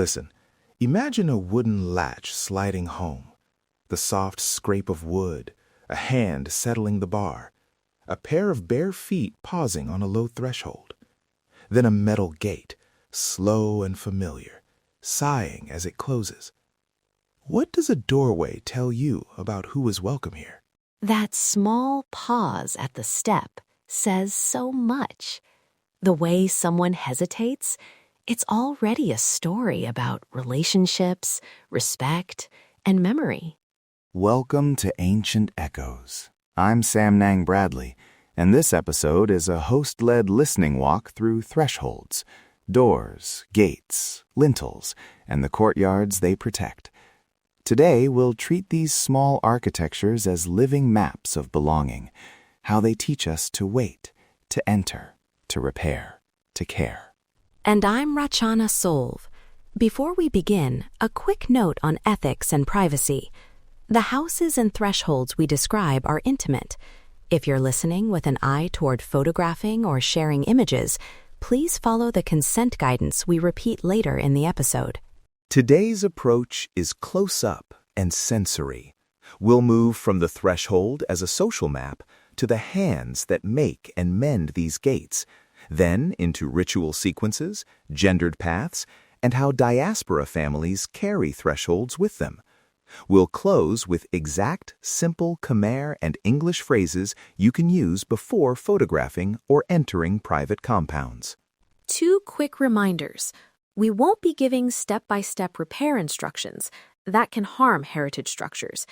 Listen, imagine a wooden latch sliding home, the soft scrape of wood, a hand settling the bar, a pair of bare feet pausing on a low threshold, then a metal gate, slow and familiar, sighing as it closes. What does a doorway tell you about who is welcome here? That small pause at the step says so much. The way someone hesitates, it's already a story about relationships, respect, and memory. Welcome to Ancient Echoes. I'm Sam Nang Bradley, and this episode is a host-led listening walk through thresholds, doors, gates, lintels, and the courtyards they protect. Today, we'll treat these small architectures as living maps of belonging, how they teach us to wait, to enter, to repair, to care. And I'm Rachana Solve. Before we begin, a quick note on ethics and privacy. The houses and thresholds we describe are intimate. If you're listening with an eye toward photographing or sharing images, please follow the consent guidance we repeat later in the episode. Today's approach is close-up and sensory. We'll move from the threshold as a social map to the hands that make and mend these gates, then into ritual sequences, gendered paths, and how diaspora families carry thresholds with them. We'll close with exact, simple Khmer and English phrases you can use before photographing or entering private compounds. 2 quick reminders. We won't be giving step-by-step repair instructions that can harm heritage structures,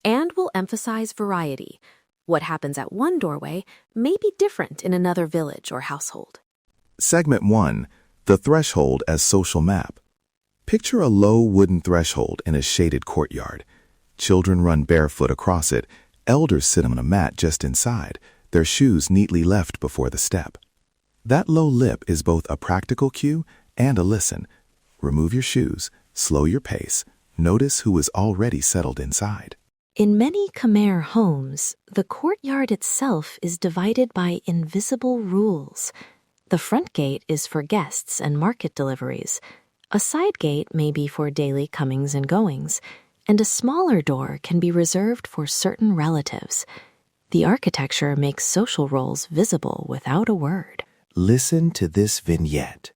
and we'll emphasize variety. What happens at one doorway may be different in another village or household. Segment 1, the threshold as social map. Picture a low wooden threshold in a shaded courtyard. Children run barefoot across it. Elders sit on a mat just inside, their shoes neatly left before the step. That low lip is both a practical cue and a listen. Remove your shoes, slow your pace, notice who is already settled inside. In many Khmer homes, the courtyard itself is divided by invisible rules. The front gate is for guests and market deliveries. A side gate may be for daily comings and goings, and a smaller door can be reserved for certain relatives. The architecture makes social roles visible without a word. Listen to this vignette.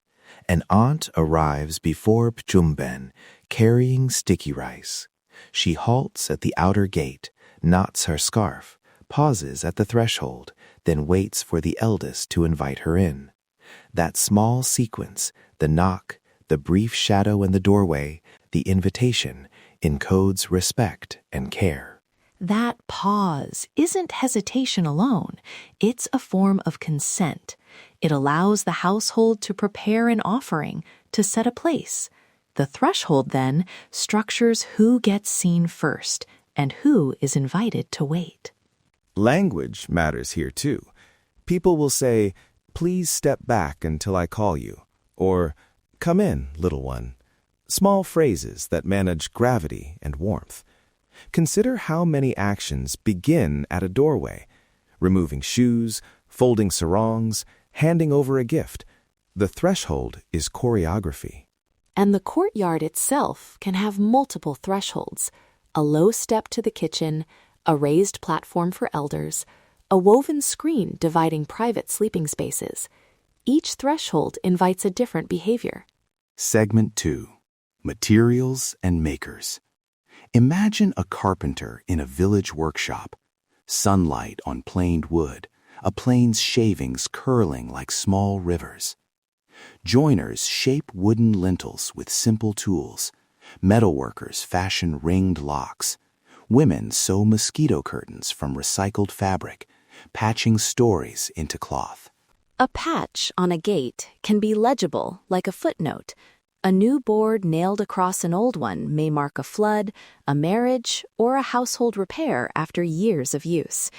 An aunt arrives before Pchumben, carrying sticky rice. She halts at the outer gate, knots her scarf, pauses at the threshold, then waits for the eldest to invite her in. That small sequence, the knock, the brief shadow in the doorway, the invitation, encodes respect and care. That pause isn't hesitation alone. It's a form of consent. It allows the household to prepare an offering, to set a place. The threshold, then, structures who gets seen first and who is invited to wait. Language matters here, too. People will say, "Please step back until I call you," or "Come in, little one." Small phrases that manage gravity and warmth. Consider how many actions begin at a doorway. Removing shoes, folding sarongs, handing over a gift. The threshold is choreography. And the courtyard itself can have multiple thresholds. A low step to the kitchen, a raised platform for elders, a woven screen dividing private sleeping spaces. Each threshold invites a different behavior. Segment 2, materials and makers. Imagine a carpenter in a village workshop. Sunlight on planed wood, a plane's shavings curling like small rivers. Joiners shape wooden lintels with simple tools. Metalworkers fashion ringed locks. Women sew mosquito curtains from recycled fabric, patching stories into cloth. A patch on a gate can be legible like a footnote. A new board nailed across an old one may mark a flood, a marriage, or a household repair after years of use.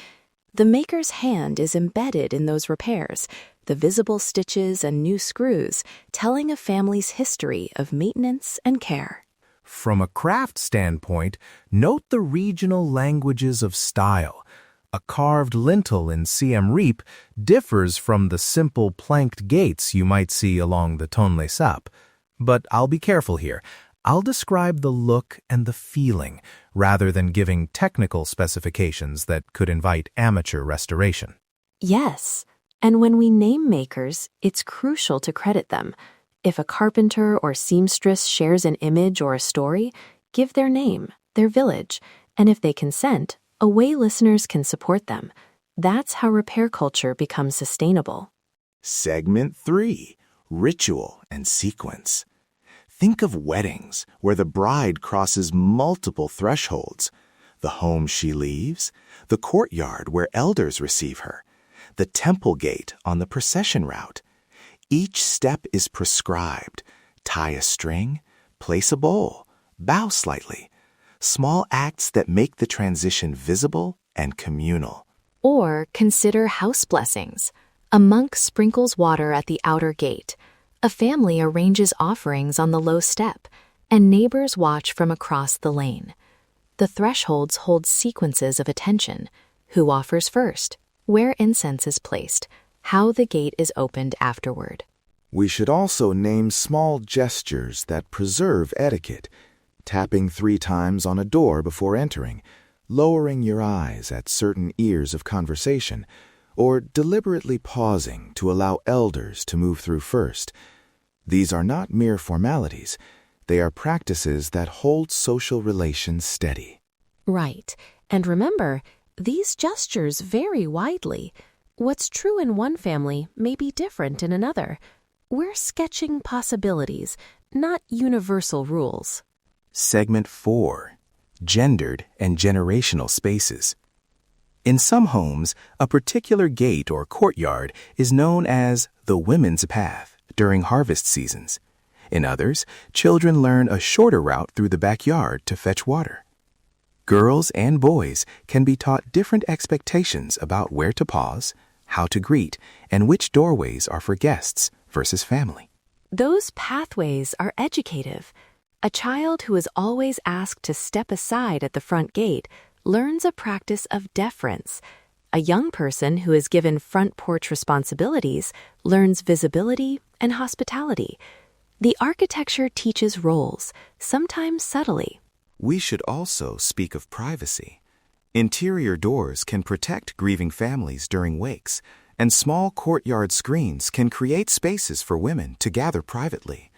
The maker's hand is embedded in those repairs, the visible stitches and new screws telling a family's history of maintenance and care. From a craft standpoint, note the regional languages of style. A carved lintel in Siem Reap differs from the simple planked gates you might see along the Tonle Sap. But I'll be careful here. I'll describe the look and the feeling, rather than giving technical specifications that could invite amateur restoration. Yes, and when we name makers, it's crucial to credit them. If a carpenter or seamstress shares an image or a story, give their name, their village, and if they consent, a way listeners can support them. That's how repair culture becomes sustainable. Segment 3, Ritual and Sequence. Think of weddings where the bride crosses multiple thresholds. The home she leaves, the courtyard where elders receive her, the temple gate on the procession route. Each step is prescribed. Tie a string, place a bowl, bow slightly. Small acts that make the transition visible and communal. Or consider house blessings. A monk sprinkles water at the outer gate. A family arranges offerings on the low step, and neighbors watch from across the lane. The thresholds hold sequences of attention: who offers first, where incense is placed, how the gate is opened afterward. We should also name small gestures that preserve etiquette. Tapping 3 times on a door before entering, lowering your eyes at certain ears of conversation, or deliberately pausing to allow elders to move through first. These are not mere formalities. They are practices that hold social relations steady. Right. And remember, these gestures vary widely. What's true in one family may be different in another. We're sketching possibilities, not universal rules. Segment 4, Gendered and Generational Spaces. In some homes, a particular gate or courtyard is known as the women's path during harvest seasons. In others, children learn a shorter route through the backyard to fetch water. Girls and boys can be taught different expectations about where to pause, how to greet, and which doorways are for guests versus family. Those pathways are educative. A child who is always asked to step aside at the front gate learns a practice of deference. A young person who is given front porch responsibilities learns visibility and hospitality. The architecture teaches roles, sometimes subtly. We should also speak of privacy. Interior doors can protect grieving families during wakes, and small courtyard screens can create spaces for women to gather privately.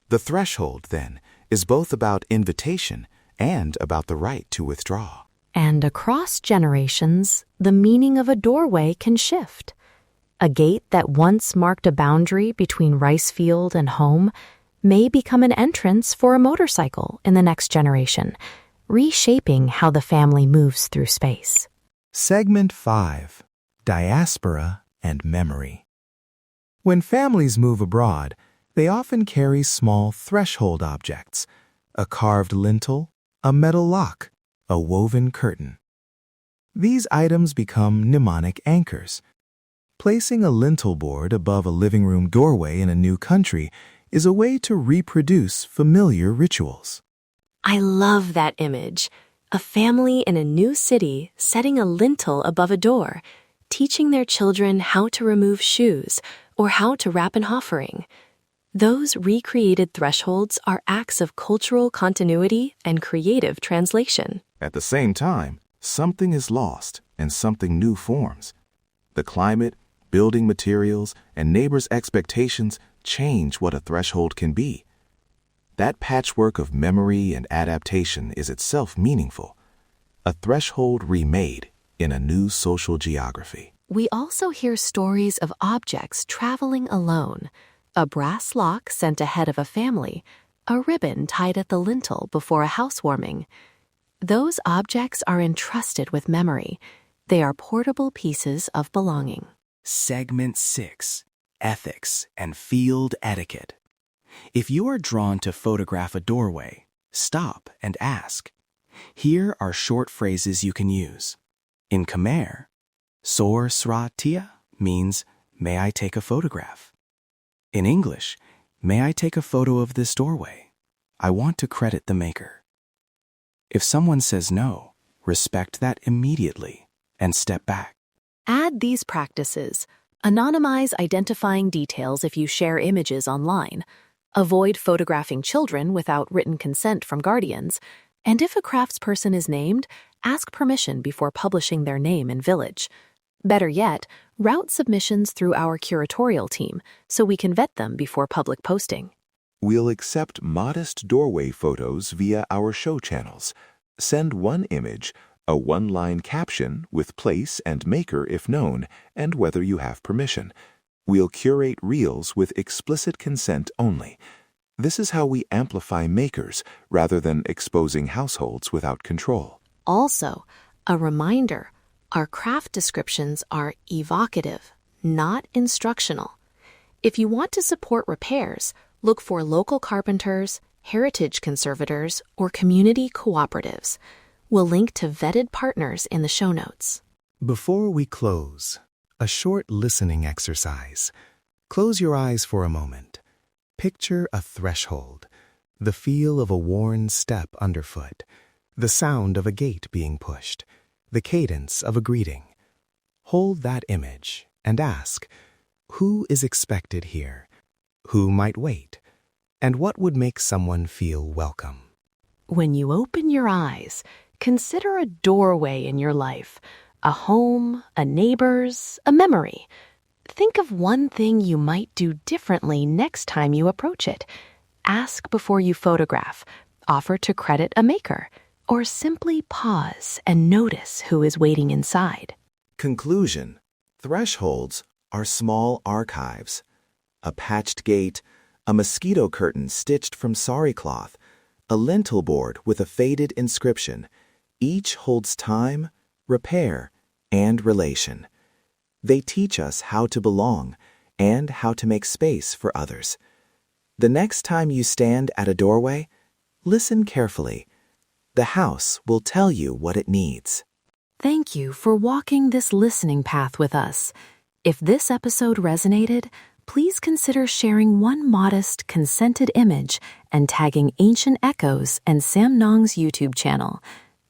The threshold, then, is both about invitation and about the right to withdraw. And across generations, the meaning of a doorway can shift. A gate that once marked a boundary between rice field and home may become an entrance for a motorcycle in the next generation, reshaping how the family moves through space. Segment 5, Diaspora and Memory. When families move abroad, they often carry small threshold objects: a carved lintel, a metal lock, a woven curtain. These items become mnemonic anchors. Placing a lintel board above a living room doorway in a new country is a way to reproduce familiar rituals. I love that image. A family in a new city setting a lintel above a door, teaching their children how to remove shoes or how to wrap an offering. Those recreated thresholds are acts of cultural continuity and creative translation. At the same time, something is lost and something new forms. The climate, building materials, and neighbors' expectations change what a threshold can be. That patchwork of memory and adaptation is itself meaningful. A threshold remade in a new social geography. We also hear stories of objects traveling alone. A brass lock sent ahead of a family, a ribbon tied at the lintel before a housewarming. Those objects are entrusted with memory. They are portable pieces of belonging. Segment 6, Ethics and Field Etiquette. If you are drawn to photograph a doorway, stop and ask. Here are short phrases you can use. In Khmer, "Sor sra tia" means, "May I take a photograph?" In English, "May I take a photo of this doorway? I want to credit the maker." If someone says no, respect that immediately and step back. Add these practices. Anonymize identifying details if you share images online. Avoid photographing children without written consent from guardians, and if a craftsperson is named, ask permission before publishing their name in Village. Better yet, route submissions through our curatorial team so we can vet them before public posting. We'll accept modest doorway photos via our show channels. Send one image, a one-line caption with place and maker if known, and whether you have permission. We'll curate reels with explicit consent only. This is how we amplify makers rather than exposing households without control. Also, a reminder, our craft descriptions are evocative, not instructional. If you want to support repairs, look for local carpenters, heritage conservators, or community cooperatives. We'll link to vetted partners in the show notes. Before we close, a short listening exercise. Close your eyes for a moment. Picture a threshold, the feel of a worn step underfoot, the sound of a gate being pushed, the cadence of a greeting. Hold that image and ask, who is expected here? Who might wait? And what would make someone feel welcome? When you open your eyes, consider a doorway in your life, a home, a neighbor's, a memory. Think of one thing you might do differently next time you approach it. Ask before you photograph, offer to credit a maker, or simply pause and notice who is waiting inside. Conclusion: thresholds are small archives. A patched gate, a mosquito curtain stitched from sari cloth, a lintel board with a faded inscription. Each holds time, repair, and relation. They teach us how to belong and how to make space for others. The next time you stand at a doorway, listen carefully. The house will tell you what it needs. Thank you for walking this listening path with us. If this episode resonated, please consider sharing one modest, consented image and tagging Ancient Echoes and Sam Nong's YouTube channel.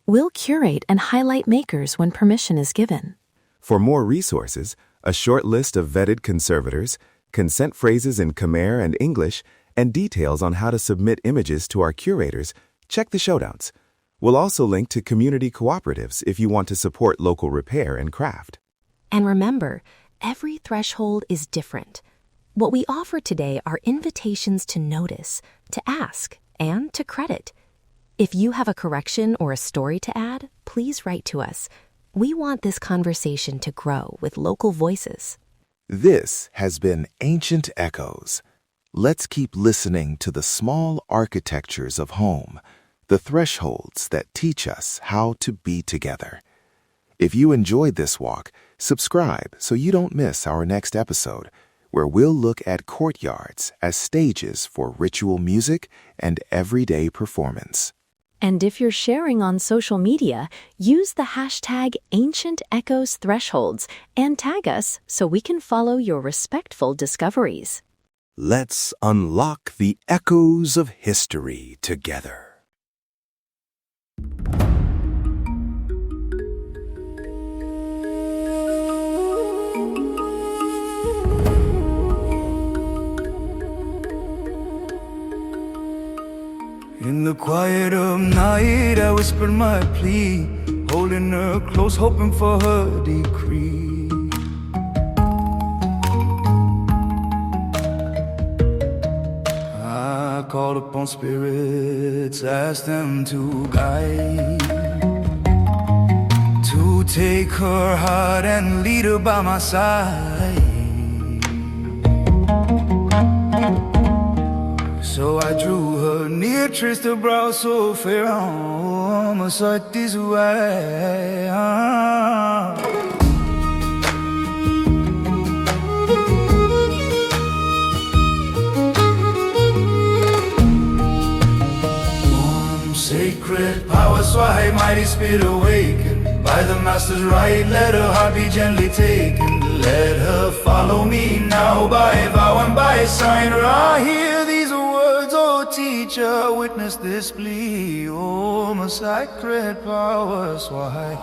We'll curate and highlight makers when permission is given. For more resources, a short list of vetted conservators, consent phrases in Khmer and English, and details on how to submit images to our curators, check the show notes. We'll also link to community cooperatives if you want to support local repair and craft. And remember, every threshold is different. What we offer today are invitations to notice, to ask, and to credit. If you have a correction or a story to add, please write to us. We want this conversation to grow with local voices. This has been Ancient Echoes. Let's keep listening to the small architectures of home, the thresholds that teach us how to be together. If you enjoyed this walk, subscribe so you don't miss our next episode, where we'll look at courtyards as stages for ritual music and everyday performance. And if you're sharing on social media, use the hashtag #AncientEchoesThresholds and tag us so we can follow your respectful discoveries. Let's unlock the echoes of history together. In the quiet of night, I whispered my plea, holding her close, hoping for her decree. I called upon spirits, asked them to guide, to take her heart and lead her by my side. So I drew her near, traced her brow so fair, my sight this way. Sacred power, Swahili, mighty spirit awakened. By the master's right, let her heart be gently taken. Let her follow me now by vow and by sign. I hear these words, oh teacher, witness this plea. Oh, my sacred power, Swahili.